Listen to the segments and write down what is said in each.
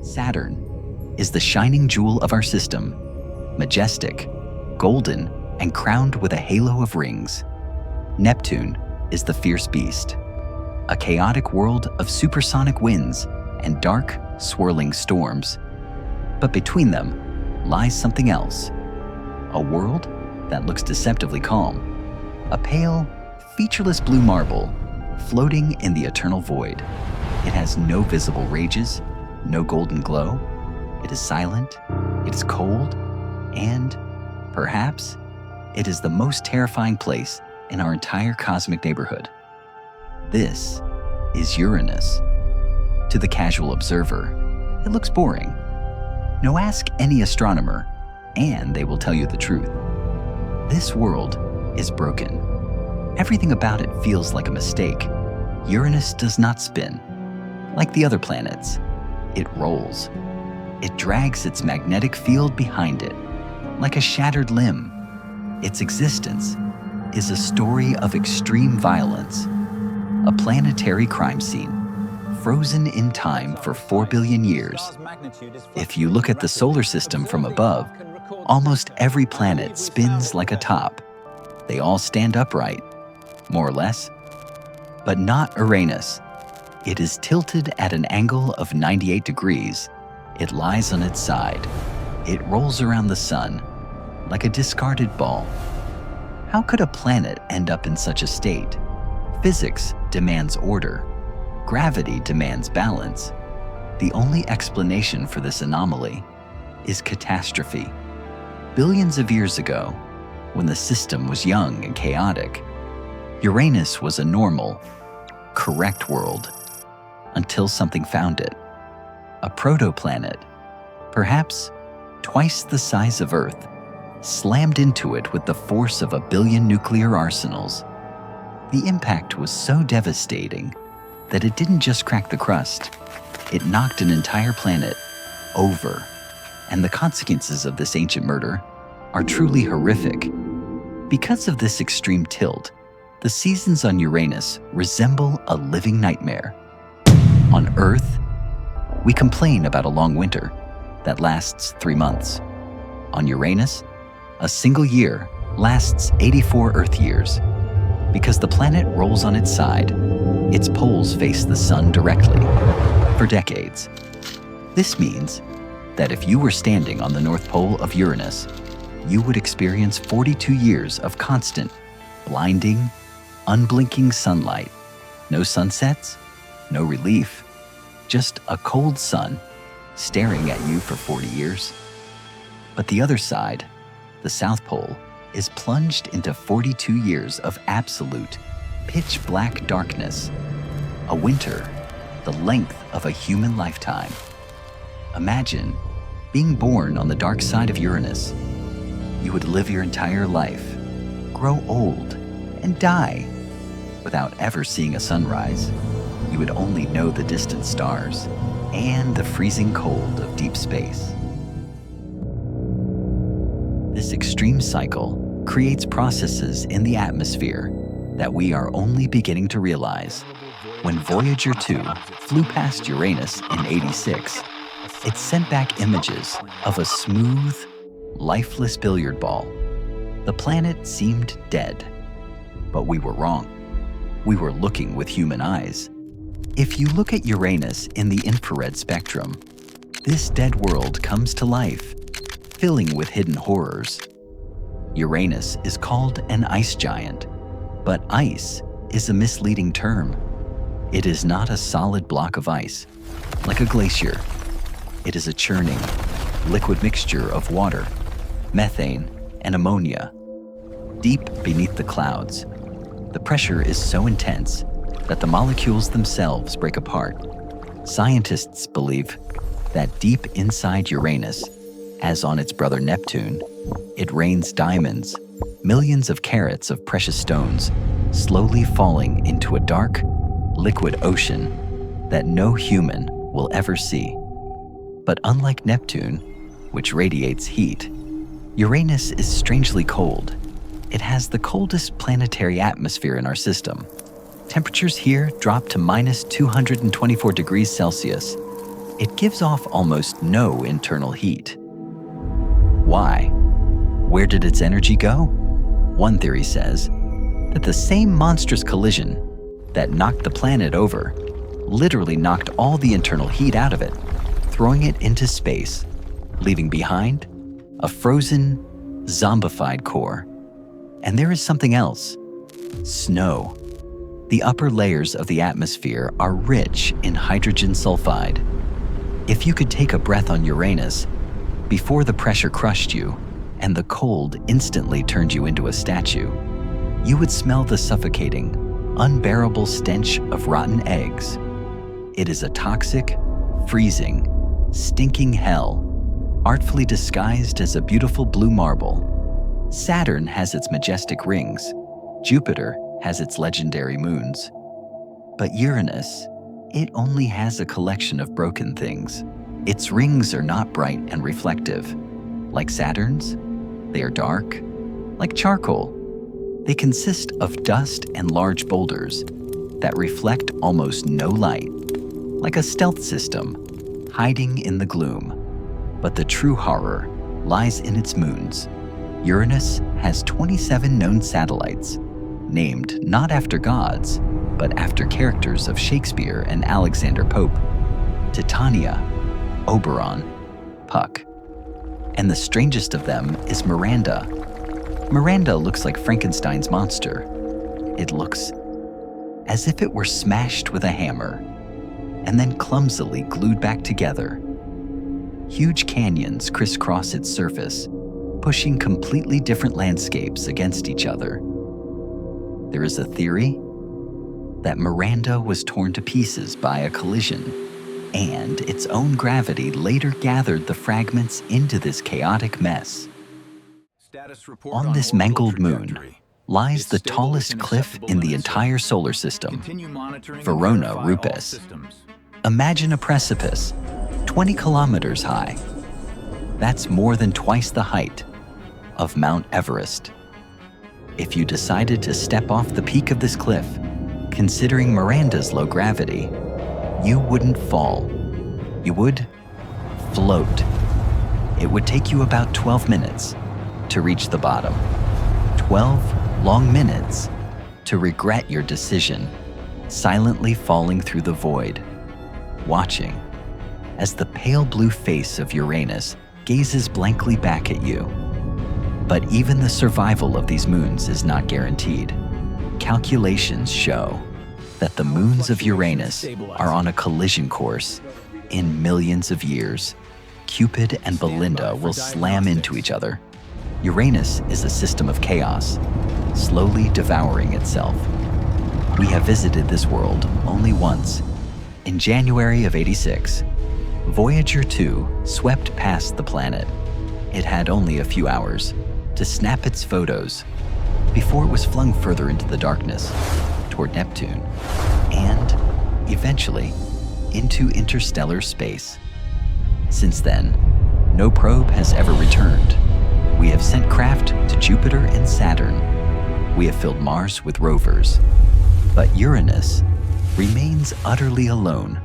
Saturn is the shining jewel of our system, majestic, golden, and crowned with a halo of rings. Neptune is the fierce beast, a chaotic world of supersonic winds and dark, swirling storms. But between them lies something else, a world that looks deceptively calm, a pale, featureless blue marble floating in the eternal void. It has no visible rages, no golden glow. It is silent, it is cold, and perhaps it is the most terrifying place in our entire cosmic neighborhood. This is Uranus. To the casual observer, it looks boring. No, ask any astronomer, and they will tell you the truth. This world is broken. Everything about it feels like a mistake. Uranus does not spin. Like the other planets, it rolls. It drags its magnetic field behind it, like a shattered limb. Its existence is a story of extreme violence, a planetary crime scene, frozen in time for 4 billion years. If you look at the solar system from above, almost every planet spins like a top. They all stand upright, more or less. But not Uranus. It is tilted at an angle of 98 degrees. It lies on its side. It rolls around the sun like a discarded ball. How could a planet end up in such a state? Physics demands order. Gravity demands balance. The only explanation for this anomaly is catastrophe. Billions of years ago, when the system was young and chaotic, Uranus was a normal, correct world, until something found it. A protoplanet, perhaps twice the size of Earth, slammed into it with the force of 1 billion nuclear arsenals. The impact was so devastating that it didn't just crack the crust, it knocked an entire planet over. And the consequences of this ancient murder are truly horrific. Because of this extreme tilt, the seasons on Uranus resemble a living nightmare. On Earth, we complain about a long winter that lasts 3 months. On Uranus, a single year lasts 84 Earth years. Because the planet rolls on its side, its poles face the sun directly for decades. This means that if you were standing on the North Pole of Uranus, you would experience 42 years of constant, blinding, unblinking sunlight. No sunsets, no relief, just a cold sun staring at you for 40 years. But the other side, the South Pole, is plunged into 42 years of absolute, pitch-black darkness. A winter, the length of a human lifetime. Imagine being born on the dark side of Uranus. You would live your entire life, grow old, and die without ever seeing a sunrise. You would only know the distant stars and the freezing cold of deep space. This extreme cycle creates processes in the atmosphere that we are only beginning to realize. When Voyager 2 flew past Uranus in '86, it sent back images of a smooth, lifeless billiard ball. The planet seemed dead, but we were wrong. We were looking with human eyes. If you look at Uranus in the infrared spectrum, this dead world comes to life, filling with hidden horrors. Uranus is called an ice giant, but ice is a misleading term. It is not a solid block of ice, like a glacier. It is a churning, liquid mixture of water, methane, and ammonia. Deep beneath the clouds, the pressure is so intense that the molecules themselves break apart. Scientists believe that deep inside Uranus, as on its brother Neptune, it rains diamonds, millions of carats of precious stones, slowly falling into a dark, liquid ocean that no human will ever see. But unlike Neptune, which radiates heat, Uranus is strangely cold. It has the coldest planetary atmosphere in our system. Temperatures here drop to -224 degrees Celsius. it gives off almost no internal heat. Why? Where did its energy go? One theory says that the same monstrous collision that knocked the planet over literally knocked all the internal heat out of it, throwing it into space, leaving behind a frozen, zombified core. And there is something else: snow. The upper layers of the atmosphere are rich in hydrogen sulfide. If you could take a breath on Uranus before the pressure crushed you and the cold instantly turned you into a statue, you would smell the suffocating, unbearable stench of rotten eggs. It is a toxic, freezing, stinking hell, artfully disguised as a beautiful blue marble. Saturn has its majestic rings. Jupiter has its legendary moons. But Uranus, it only has a collection of broken things. Its rings are not bright and reflective. Like Saturn's, they are dark, like charcoal. They consist of dust and large boulders that reflect almost no light, like a stealth system hiding in the gloom. But the true horror lies in its moons. Uranus has 27 known satellites, named not after gods, but after characters of Shakespeare and Alexander Pope: Titania, Oberon, Puck. And the strangest of them is Miranda. Miranda looks like Frankenstein's monster. It looks as if it were smashed with a hammer and then clumsily glued back together. Huge canyons crisscross its surface, pushing completely different landscapes against each other. There is a theory that Miranda was torn to pieces by a collision, and its own gravity later gathered the fragments into this chaotic mess. On this mangled moon lies the tallest cliff in the entire solar system, Verona Rupes. Imagine a precipice 20 kilometers high. That's more than twice the height of Mount Everest. If you decided to step off the peak of this cliff, considering Miranda's low gravity, you wouldn't fall. You would float. It would take you about 12 minutes to reach the bottom. 12 long minutes to regret your decision, silently falling through the void, watching as the pale blue face of Uranus gazes blankly back at you. But even the survival of these moons is not guaranteed. Calculations show that the moons of Uranus are on a collision course. In millions of years, Cupid and Belinda will slam into each other. Uranus is a system of chaos, slowly devouring itself. We have visited this world only once. In January of '86, Voyager 2 swept past the planet. It had only a few hours to snap its photos before it was flung further into the darkness toward Neptune and, eventually, into interstellar space. Since then, no probe has ever returned. We have sent craft to Jupiter and Saturn. We have filled Mars with rovers. But Uranus remains utterly alone,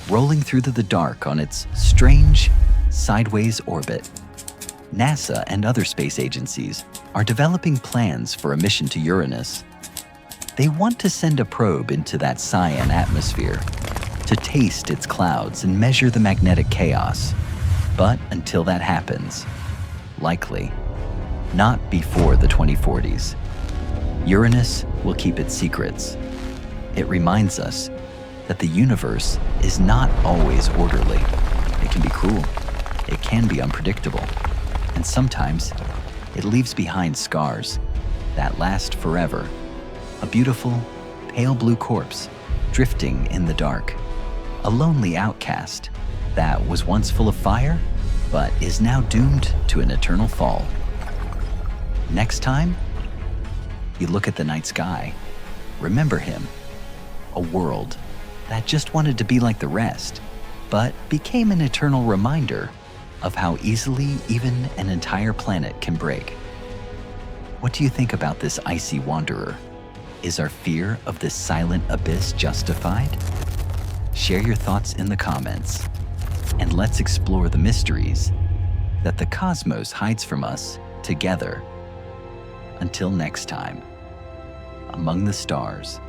rolling through the dark on its strange, sideways orbit. NASA and other space agencies are developing plans for a mission to Uranus. They want to send a probe into that cyan atmosphere to taste its clouds and measure the magnetic chaos. But until that happens, likely not before the 2040s, Uranus will keep its secrets. It reminds us that the universe is not always orderly. It can be cruel. It can be unpredictable. And sometimes it leaves behind scars that last forever. A beautiful, pale blue corpse drifting in the dark. A lonely outcast that was once full of fire, but is now doomed to an eternal fall. Next time you look at the night sky, remember him. A world that just wanted to be like the rest, but became an eternal reminder of how easily even an entire planet can break. What do you think about this icy wanderer? Is our fear of this silent abyss justified? Share your thoughts in the comments. and let's explore the mysteries that the cosmos hides from us together. Until next time, among the stars.